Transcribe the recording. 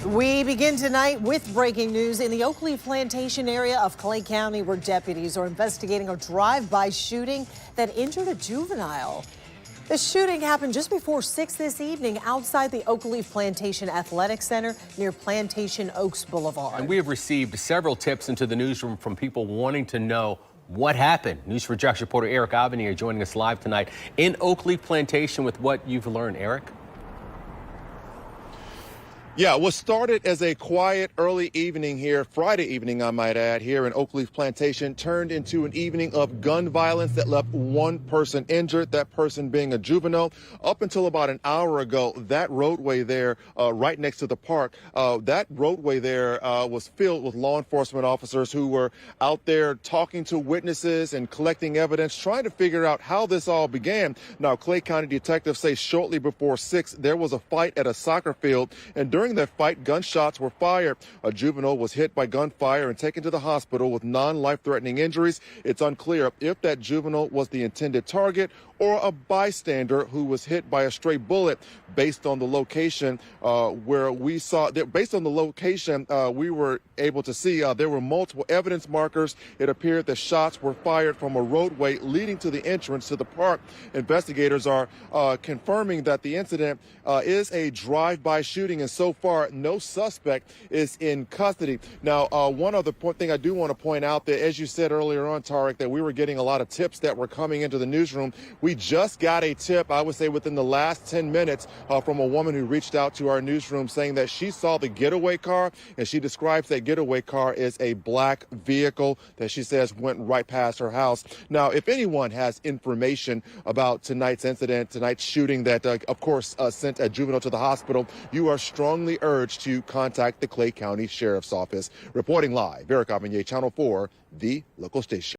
We begin tonight with breaking news in the Oakley Plantation area of Clay County, where deputies are investigating a drive-by shooting that injured a juvenile. The shooting happened just before 6 this evening outside the Oakley Plantation Athletic Center near Plantation Oaks Boulevard. And we have received several tips into the newsroom from people wanting to know what happened. News4JAX reporter Eric Avenir joining us live tonight in Oakley Plantation with what you've learned. Eric? Yeah, what started as a quiet early evening here, Friday evening, I might add, here in Oakley Plantation, turned into an evening of gun violence that left one person injured, that person being a juvenile. Up until about an hour ago, that roadway there, right next to the park, that roadway there was filled with law enforcement officers who were out there talking to witnesses and collecting evidence, trying to figure out how this all began. Now, Clay County detectives say shortly before 6, there was a fight at a soccer field, and during that fight, gunshots were fired. A juvenile was hit by gunfire and taken to the hospital with non-life-threatening injuries. It's unclear if that juvenile was the intended target or a bystander who was hit by a stray bullet. Based on the location where we saw that, based on the location, we were able to see there were multiple evidence markers. It appeared that shots were fired from a roadway leading to the entrance to the park. Investigators are confirming that the incident is a drive-by shooting, and so far no suspect is in custody. Now, one other thing I do want to point out, that as you said earlier on, Tarek, that we were getting a lot of tips that were coming into the newsroom. We just got a tip, I would say within the last 10 minutes, from a woman who reached out to our newsroom saying that she saw the getaway car, and she describes that getaway car as a black vehicle that she says went right past her house. Now, if anyone has information about tonight's incident, tonight's shooting that, of course, sent a juvenile to the hospital, you are strongly urged to contact the Clay County Sheriff's Office. Reporting live, Eric Avenir, Channel 4, the local station.